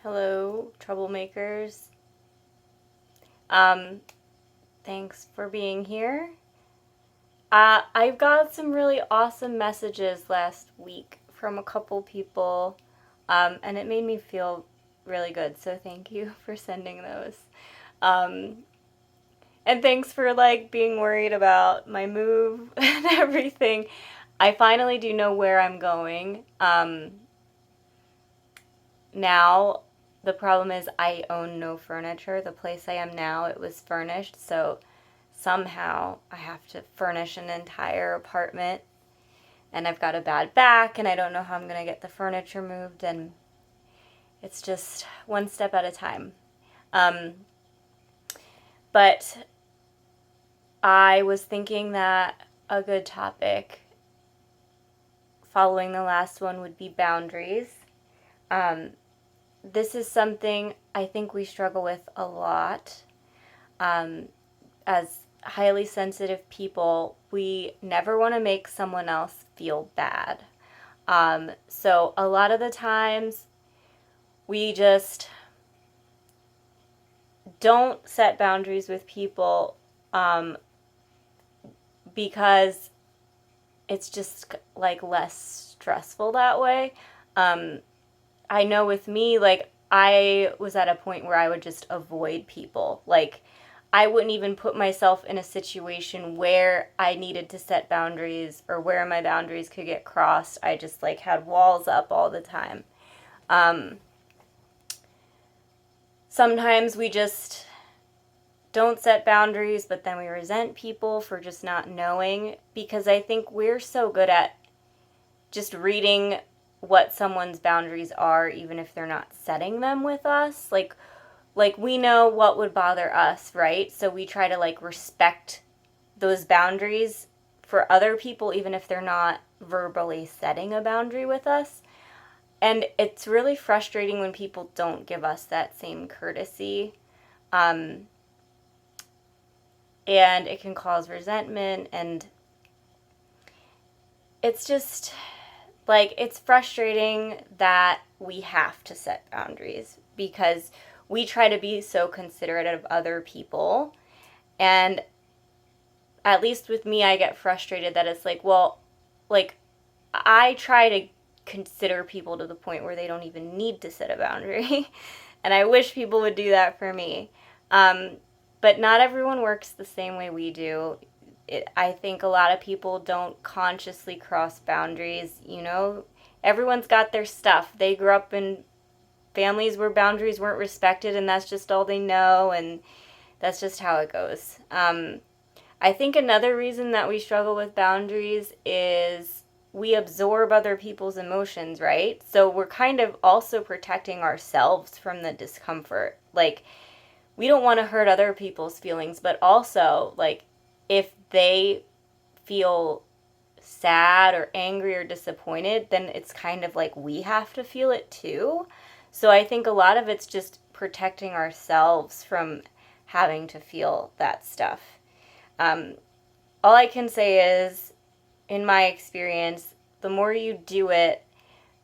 Hello, troublemakers. Um, Thanks for being here. I've got some really awesome messages last week from a couple people, and it made me feel really good. So thank you for sending those. Um, and thanks for being worried about my move and everything. I finally do know where I'm going. Now the problem is I own no furniture. The place I am now, it was furnished, so somehow I have to furnish an entire apartment, and I've got a bad back and I don't know how I'm going to get the furniture moved, and it's just one step at a time. Um, but I was thinking that a good topic following the last one would be boundaries. Um, this is something I think we struggle with a lot. As highly sensitive people, we never want to make someone else feel bad. So a lot of the times we just don't set boundaries with people because it's just less stressful that way. I know with me, I was at a point where I would just avoid people. I wouldn't even put myself in a situation where I needed to set boundaries or where my boundaries could get crossed. I just had walls up all the time. Sometimes we just don't set boundaries, but then we resent people for just not knowing, because I think we're so good at just reading what someone's boundaries are, even if they're not setting them with us. We know what would bother us, right? So we try to respect those boundaries for other people, even if they're not verbally setting a boundary with us. And it's really frustrating when people don't give us that same courtesy. And it can cause resentment, and it's just it's frustrating that we have to set boundaries because we try to be so considerate of other people. And at least with me, I get frustrated that it's I try to consider people to the point where they don't even need to set a boundary. And I wish people would do that for me. But not everyone works the same way we do. I think a lot of people don't consciously cross boundaries. Everyone's got their stuff. They grew up in families where boundaries weren't respected, and that's just all they know, and that's just how it goes. I think another reason that we struggle with boundaries is we absorb other people's emotions, right? So we're kind of also protecting ourselves from the discomfort. We don't want to hurt other people's feelings, but also, if they feel sad or angry or disappointed, then it's kind of we have to feel it too. So I think a lot of it's just protecting ourselves from having to feel that stuff. All I can say is, in my experience, the more you do it,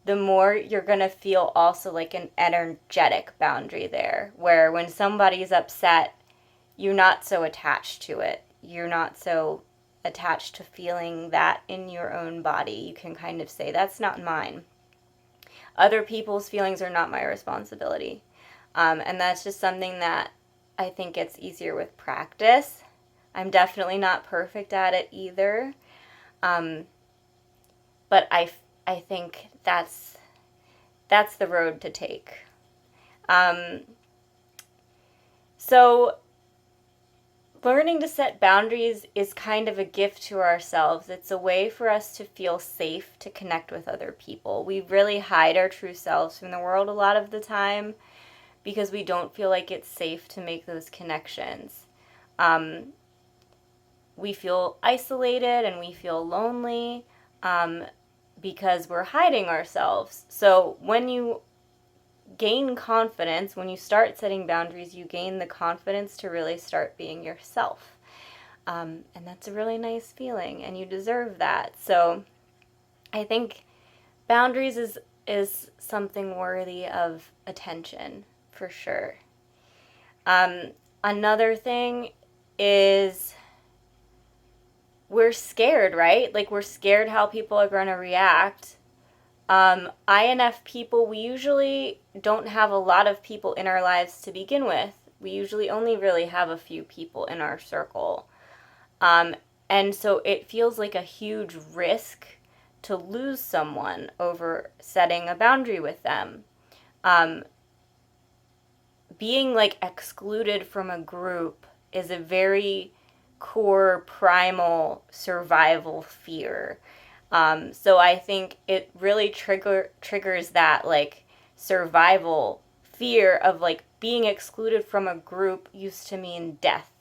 the more you're going to feel also an energetic boundary there, where when somebody's upset, you're not so attached to it. You're not so attached to feeling that in your own body. You can kind of say, that's not mine. Other people's feelings are not my responsibility. And that's just something that I think gets easier with practice. I'm definitely not perfect at it either. But I think that's the road to take. So learning to set boundaries is kind of a gift to ourselves. It's a way for us to feel safe to connect with other people. We really hide our true selves from the world a lot of the time because we don't feel like it's safe to make those connections. We feel isolated and we feel lonely because we're hiding ourselves. So when you gain confidence, when you start setting boundaries, you gain the confidence to really start being yourself. And that's a really nice feeling, and you deserve that. So I think boundaries is is something worthy of attention, for sure. Another thing is we're scared, right? Like, we're scared how people are going to react. INF people, we usually don't have a lot of people in our lives to begin with. We usually only really have a few people in our circle. And so it feels like a huge risk to lose someone over setting a boundary with them. Being like excluded from a group is a very core, primal survival fear. So I think it really triggers that like survival fear of like being excluded from a group used to mean death.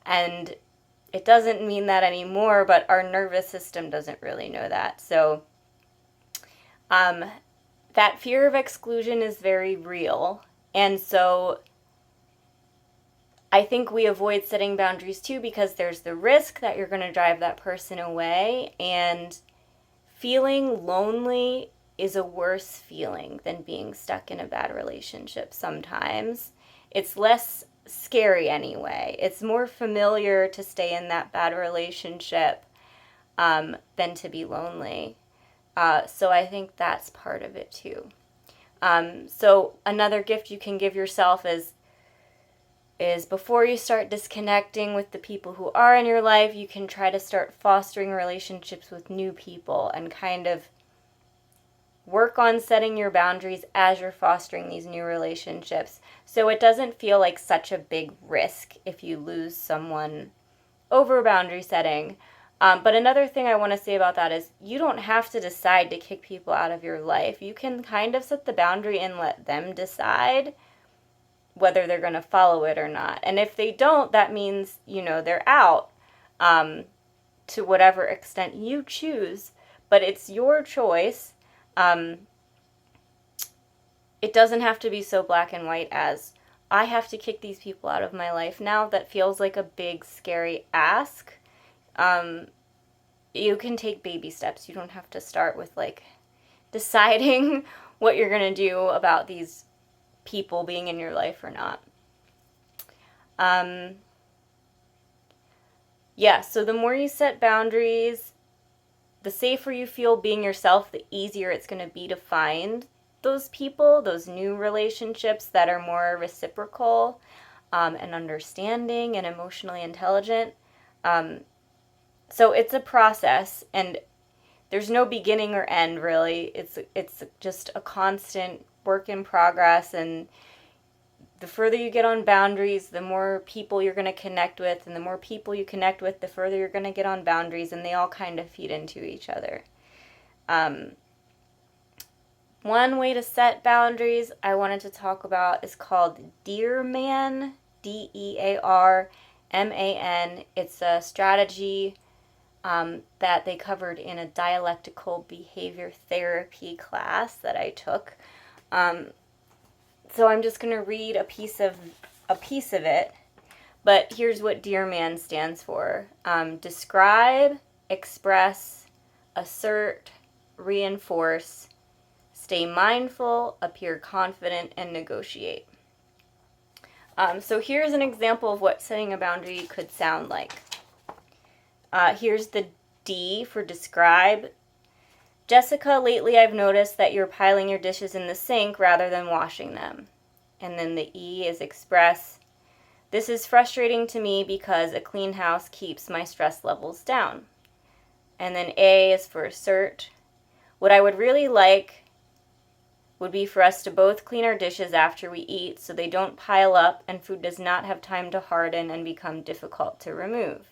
And it doesn't mean that anymore, but our nervous system doesn't really know that. So that fear of exclusion is very real. And so I think we avoid setting boundaries too because there's the risk that you're going to drive that person away, and feeling lonely is a worse feeling than being stuck in a bad relationship sometimes. It's less scary anyway. It's more familiar to stay in that bad relationship than to be lonely. So I think that's part of it too. So another gift you can give yourself is before you start disconnecting with the people who are in your life, you can try to start fostering relationships with new people and kind of work on setting your boundaries as you're fostering these new relationships. So it doesn't feel like such a big risk if you lose someone over boundary setting. But another thing I want to say about that is you don't have to decide to kick people out of your life. You can kind of set the boundary and let them decide whether they're going to follow it or not. And if they don't, that means, they're out to whatever extent you choose. But it's your choice. It doesn't have to be so black and white as, I have to kick these people out of my life now. That feels like a big, scary ask. You can take baby steps. You don't have to start with, deciding what you're going to do about these people being in your life or not. So the more you set boundaries, the safer you feel being yourself, the easier it's going to be to find those people, those new relationships that are more reciprocal and understanding and emotionally intelligent. So it's a process, and there's no beginning or end, really. It's just a constant work in progress, and the further you get on boundaries, the more people you're going to connect with, and the more people you connect with, the further you're going to get on boundaries, and they all kind of feed into each other. One way to set boundaries I wanted to talk about is called Dearman, Dearman. It's a strategy that they covered in a dialectical behavior therapy class that I took. So I'm just going to read a piece of it. But here's what Dearman stands for. Describe, express, assert, reinforce, stay mindful, appear confident, and negotiate. So here's an example of what setting a boundary could sound like. Here's the D for describe. Jessica, lately I've noticed that you're piling your dishes in the sink rather than washing them. And then the E is express. This is frustrating to me because a clean house keeps my stress levels down. And then A is for assert. What I would really like would be for us to both clean our dishes after we eat so they don't pile up and food does not have time to harden and become difficult to remove.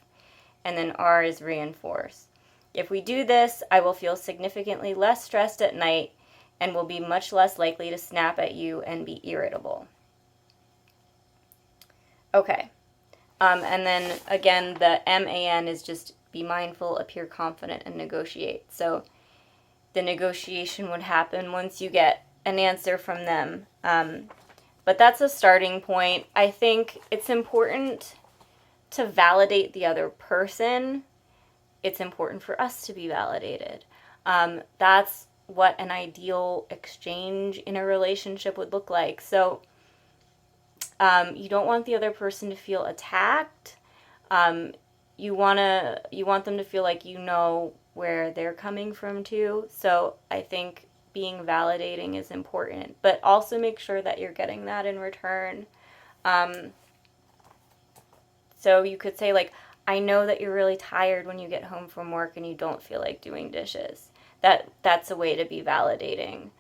And then R is reinforce. If we do this, I will feel significantly less stressed at night and will be much less likely to snap at you and be irritable. Okay. And then, again, the MAN is just be mindful, appear confident, and negotiate. So the negotiation would happen once you get an answer from them. But that's a starting point. I think it's important to validate the other person. It's important for us to be validated. That's what an ideal exchange in a relationship would look like. So you don't want the other person to feel attacked. You want them to feel like you know where they're coming from too. So I think being validating is important, but also make sure that you're getting that in return. So you could say, like, I know that you're really tired when you get home from work and you don't feel like doing dishes. That's a way to be validating.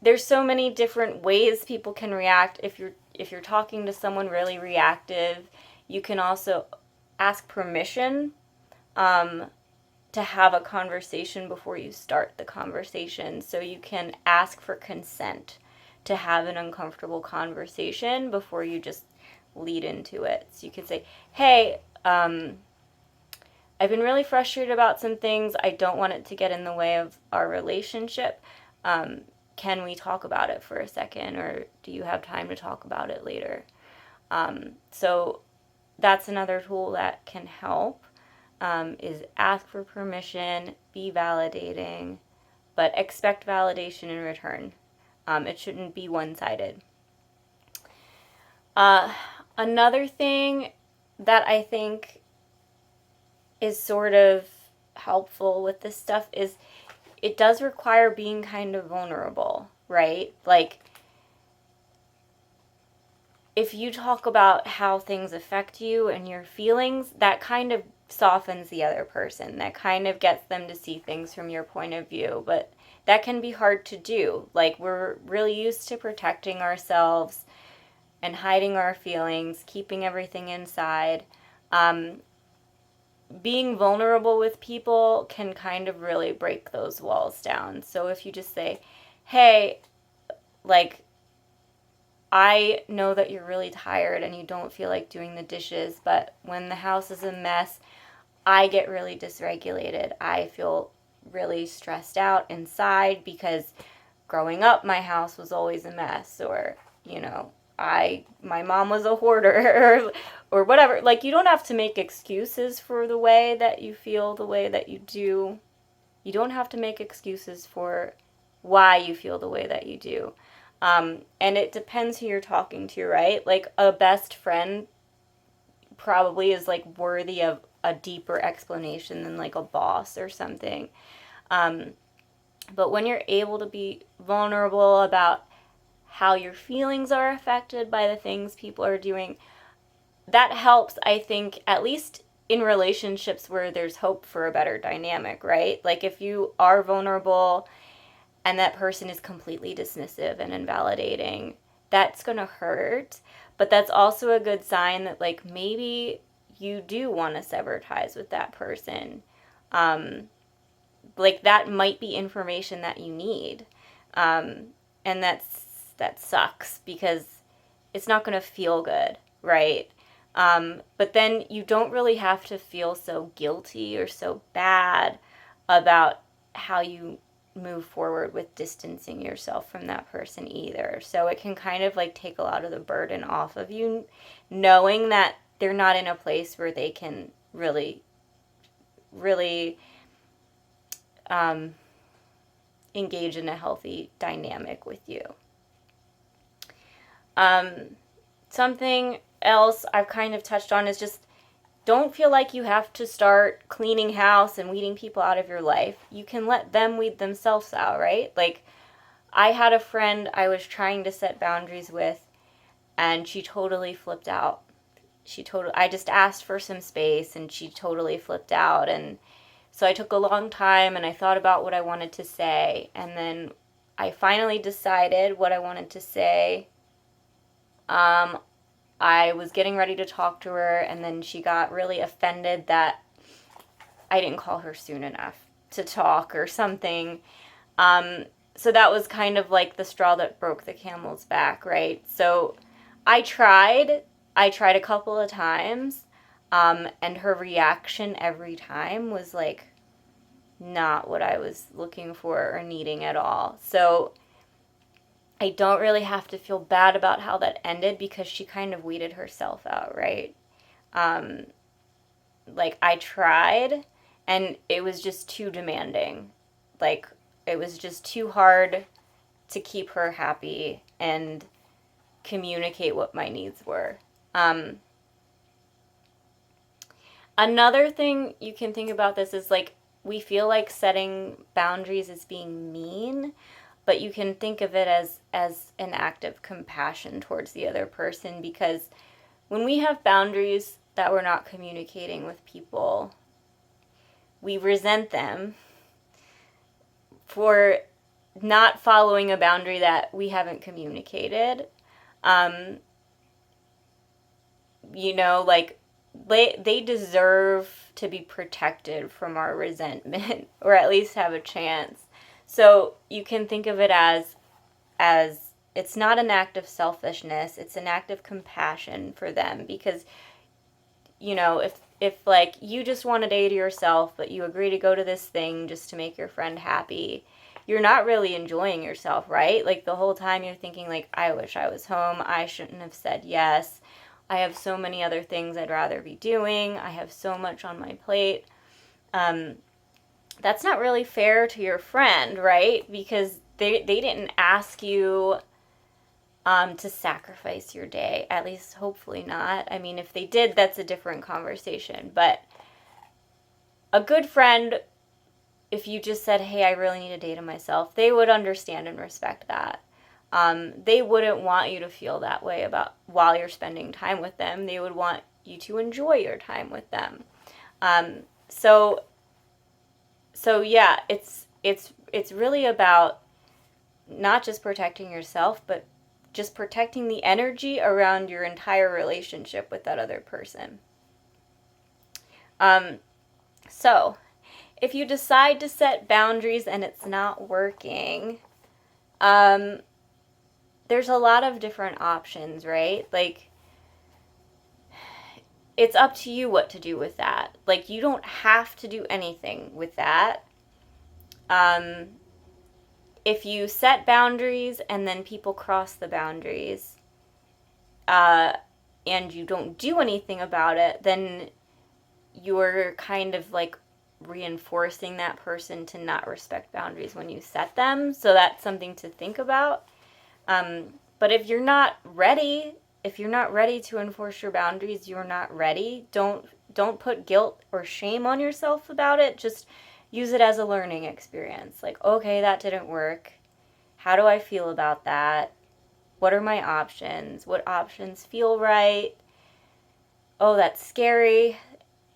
There's so many different ways people can react. If you're talking to someone really reactive, you can also ask permission to have a conversation before you start the conversation. So you can ask for consent to have an uncomfortable conversation before you just lead into it. So you can say, hey, I've been really frustrated about some things. I don't want it to get in the way of our relationship. Can we talk about it for a second, or do you have time to talk about it later? So that's another tool that can help, is ask for permission, be validating, but expect validation in return. It shouldn't be one-sided. Another thing that I think is sort of helpful with this stuff is it does require being kind of vulnerable, right? Like, if you talk about how things affect you and your feelings, that kind of softens the other person. That kind of gets them to see things from your point of view. But that can be hard to do. Like, we're really used to protecting ourselves and hiding our feelings, keeping everything inside. Being vulnerable with people can kind of really break those walls down. So if you just say, hey, like, I know that you're really tired and you don't feel like doing the dishes, but when the house is a mess, I get really dysregulated. I feel really stressed out inside because growing up, my house was always a mess, or, my mom was a hoarder, or whatever. Like, you don't have to make excuses for the way that you feel the way that you do. You don't have to make excuses for why you feel the way that you do. And it depends who you're talking to, right? Like, a best friend probably is, like, worthy of a deeper explanation than, like, a boss or something. But when you're able to be vulnerable about how your feelings are affected by the things people are doing, that helps, I think, at least in relationships where there's hope for a better dynamic, right? Like, if you are vulnerable and that person is completely dismissive and invalidating, that's going to hurt. But that's also a good sign that, like, maybe you do want to sever ties with that person. Like, that might be information that you need. And that sucks because it's not going to feel good, right? But then you don't really have to feel so guilty or so bad about how you move forward with distancing yourself from that person either. So it can kind of, like, take a lot of the burden off of you, knowing that they're not in a place where they can really, really engage in a healthy dynamic with you. Something else I've kind of touched on is just don't feel like you have to start cleaning house and weeding people out of your life. You can let them weed themselves out, right? Like, I had a friend I was trying to set boundaries with, and she totally flipped out. I just asked for some space, and she totally flipped out. And so I took a long time, and I thought about what I wanted to say, and then I finally decided what I wanted to say. I was getting ready to talk to her, and then she got really offended that I didn't call her soon enough to talk or something. So that was kind of like the straw that broke the camel's back, right? So I tried a couple of times, and her reaction every time was, like, not what I was looking for or needing at all. So I don't really have to feel bad about how that ended because she kind of weeded herself out, right? Like, I tried, and it was just too demanding. Like, it was just too hard to keep her happy and communicate what my needs were. Another thing you can think about this is, like, we feel like setting boundaries is being mean, but you can think of it as an act of compassion towards the other person, because when we have boundaries that we're not communicating with people, we resent them for not following a boundary that we haven't communicated. Like, they deserve to be protected from our resentment, or at least have a chance. So you can think of it as it's not an act of selfishness, it's an act of compassion for them, because if like you just want a day to yourself, but you agree to go to this thing just to make your friend happy, you're not really enjoying yourself, right? Like, the whole time you're thinking, like, I wish I was home, I shouldn't have said yes, I have so many other things I'd rather be doing, I have so much on my plate. That's not really fair to your friend, right? Because they didn't ask you to sacrifice your day. At least, hopefully not. I mean, if they did, that's a different conversation. But a good friend, if you just said, hey, I really need a day to myself, they would understand and respect that. They wouldn't want you to feel that way about while you're spending time with them. They would want you to enjoy your time with them. So yeah, it's really about not just protecting yourself, but just protecting the energy around your entire relationship with that other person. So if you decide to set boundaries and it's not working, there's a lot of different options, right? Like, it's up to you what to do with that. Like, you don't have to do anything with that. If you set boundaries and then people cross the boundaries, and you don't do anything about it, then you're kind of like reinforcing that person to not respect boundaries when you set them. So that's something to think about. But if you're not ready to enforce your boundaries, you're not ready. Don't put guilt or shame on yourself about it. Just use it as a learning experience. Like, okay, that didn't work. How do I feel about that? What are my options? What options feel right? Oh, that's scary.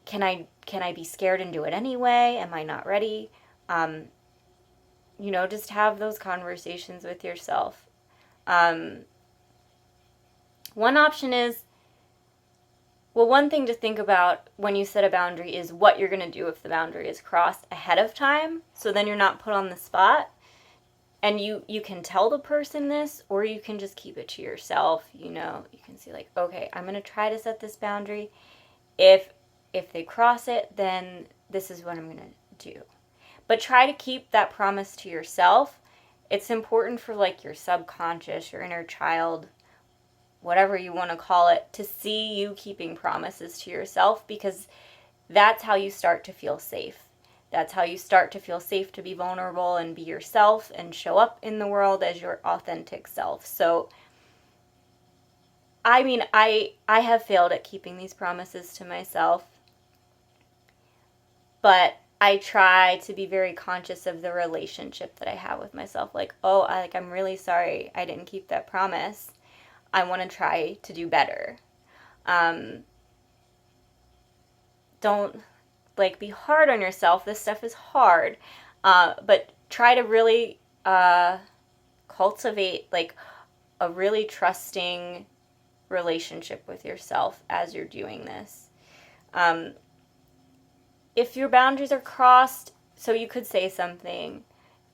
Can I be scared and do it anyway? Am I not ready? Just have those conversations with yourself. One option is, one thing to think about when you set a boundary is what you're going to do if the boundary is crossed ahead of time. So then you're not put on the spot. And you can tell the person this, or you can just keep it to yourself. You can say, like, okay, I'm going to try to set this boundary. If they cross it, then this is what I'm going to do. But try to keep that promise to yourself. It's important for, like, your subconscious, your inner child, whatever you want to call it, to see you keeping promises to yourself, because that's how you start to feel safe. That's how you start to feel safe to be vulnerable and be yourself and show up in the world as your authentic self. So, I mean, I have failed at keeping these promises to myself, but I try to be very conscious of the relationship that I have with myself. Like, I'm really sorry I didn't keep that promise. I want to try to do better. Don't, like, be hard on yourself. This stuff is hard. But try to really cultivate, like, a really trusting relationship with yourself as you're doing this. If your boundaries are crossed, so you could say something,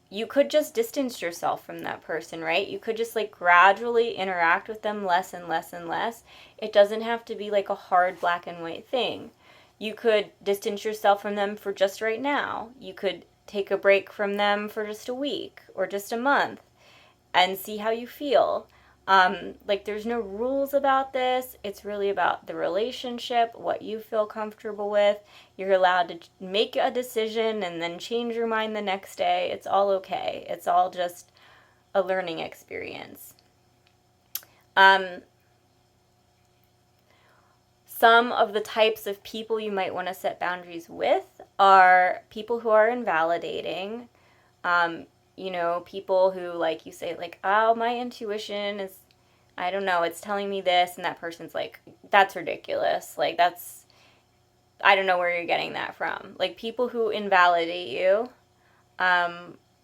you could just distance yourself from that person, right? You could just, like, gradually interact with them less and less and less. It doesn't have to be like a hard black and white thing. You could distance yourself from them for just right now. You could take a break from them for just a week or just a month and see how you feel. Like, there's no rules about this. It's really about the relationship, what you feel comfortable with. You're allowed to make a decision and then change your mind the next day. It's all okay. It's all just a learning experience. Some of the types of people you might want to set boundaries with are people who are invalidating. People who, like, you say, like, oh, my intuition is, I don't know, it's telling me this, and that person's like, that's ridiculous. Like, I don't know where you're getting that from. Like, people who invalidate you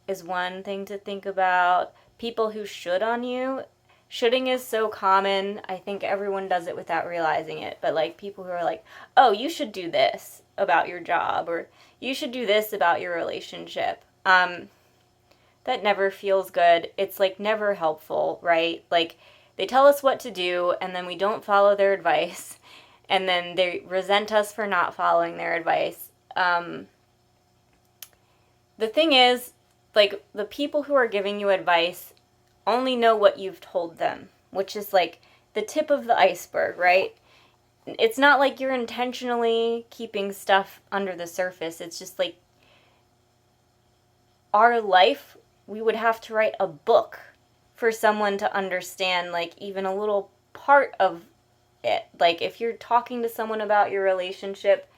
is one thing to think about. People who should on you. Shoulding is so common. I think everyone does it without realizing it. But, like, people who are like, oh, you should do this about your job, or you should do this about your relationship. That never feels good. It's, like, never helpful, right? Like, they tell us what to do, and then we don't follow their advice, and then they resent us for not following their advice. The thing is, like, the people who are giving you advice only know what you've told them, which is, like, the tip of the iceberg, right? It's not like you're intentionally keeping stuff under the surface. It's just, like, our life, we would have to write a book for someone to understand, like, even a little part of it. Like, if you're talking to someone about your relationship,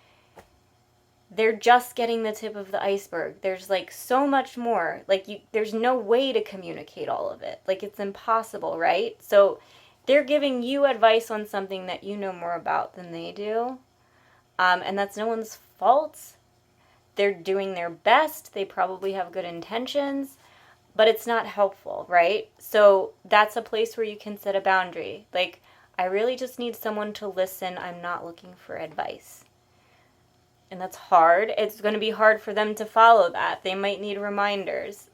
they're just getting the tip of the iceberg. There's, like, so much more. Like, there's no way to communicate all of it. Like, it's impossible, right? So they're giving you advice on something that you know more about than they do. And that's no one's fault. They're doing their best. They probably have good intentions, but it's not helpful, right? So that's a place where you can set a boundary. Like, I really just need someone to listen. I'm not looking for advice. And that's hard. It's going to be hard for them to follow that. They might need reminders.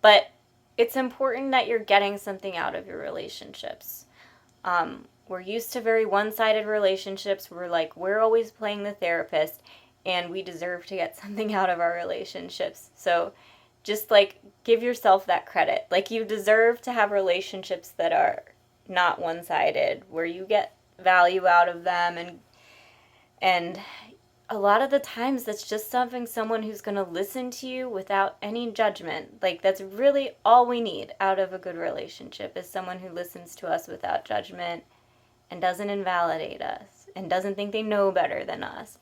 But it's important that you're getting something out of your relationships. We're used to very one-sided relationships. We're always playing the therapist, and we deserve to get something out of our relationships. So just, like, give yourself that credit. Like, you deserve to have relationships that are not one-sided, where you get value out of them, and a lot of the times that's just someone who's going to listen to you without any judgment. Like, that's really all we need out of a good relationship, is someone who listens to us without judgment and doesn't invalidate us and doesn't think they know better than us.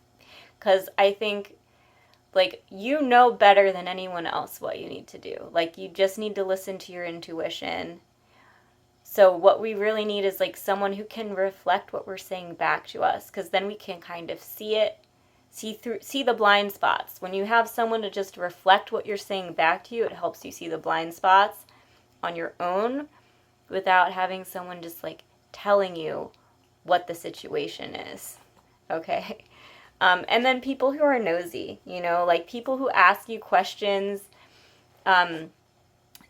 Because I think, like, you know better than anyone else what you need to do. Like, you just need to listen to your intuition. So what we really need is, like, someone who can reflect what we're saying back to us, because then we can kind of see the blind spots. When you have someone to just reflect what you're saying back to you, it helps you see the blind spots on your own without having someone just, like, telling you what the situation is. Okay? And then people who are nosy, like, people who ask you questions that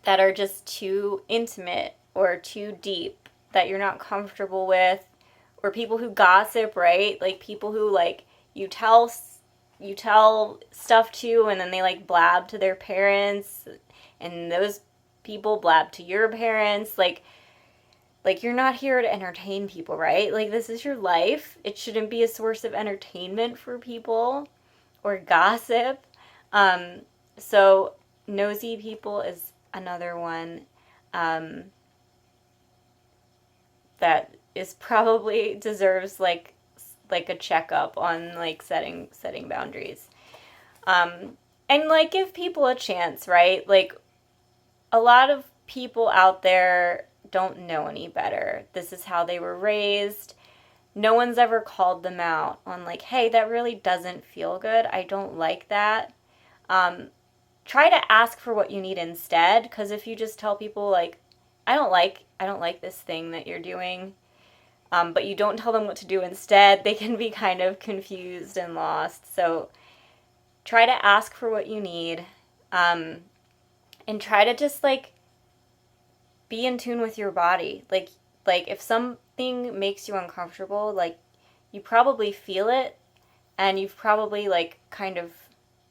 are just too intimate or too deep, that you're not comfortable with, or people who gossip, right? Like, people who, like, you tell stuff to, and then they, like, blab to their parents, and those people blab to your parents. Like, you're not here to entertain people, right? Like, this is your life. It shouldn't be a source of entertainment for people or gossip. So nosy people is another one that is probably deserves, like a checkup on, like, setting boundaries. And, like, give people a chance, right? Like, a lot of people out there don't know any better. This is how they were raised. No one's ever called them out on, like, hey, that really doesn't feel good. I don't like that. Try to ask for what you need instead, because if you just tell people, like, I don't like this thing that you're doing, but you don't tell them what to do instead, they can be kind of confused and lost. So try to ask for what you need, and try to just, like, be in tune with your body. Like if something makes you uncomfortable, like, you probably feel it, and you've probably, like, kind of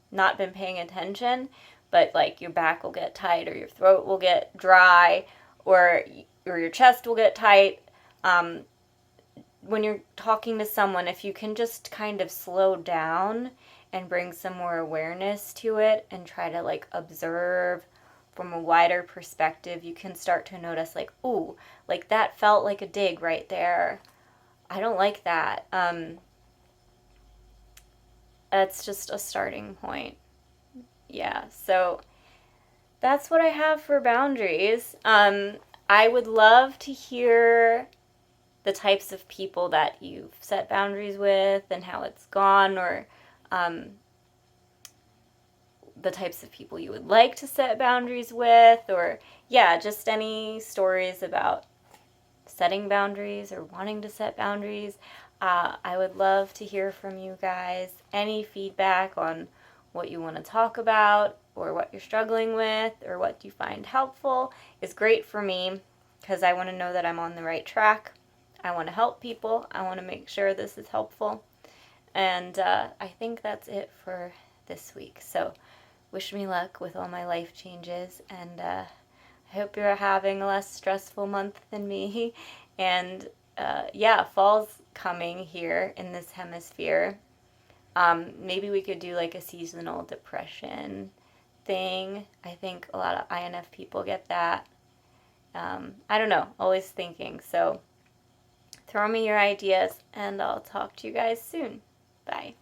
not been paying attention, but, like, your back will get tight, or your throat will get dry, or your chest will get tight. When you're talking to someone, if you can just kind of slow down and bring some more awareness to it and try to like observe from a wider perspective, you can start to notice like, ooh, like that felt like a dig right there. I don't like that. That's just a starting point. Yeah, so that's what I have for boundaries. I would love to hear the types of people that you've set boundaries with and how it's gone, or the types of people you would like to set boundaries with, or yeah, just any stories about setting boundaries or wanting to set boundaries. I would love to hear from you guys. Any feedback on what you want to talk about or what you're struggling with or what you find helpful is great for me, because I want to know that I'm on the right track. I want to help people. I want to make sure this is helpful. And I think that's it for this week. So wish me luck with all my life changes, and I hope you're having a less stressful month than me. And yeah, fall's coming here in this hemisphere. Maybe we could do like a seasonal depression thing. I think a lot of INF people get that. I don't know, always thinking. So throw me your ideas, and I'll talk to you guys soon. Bye.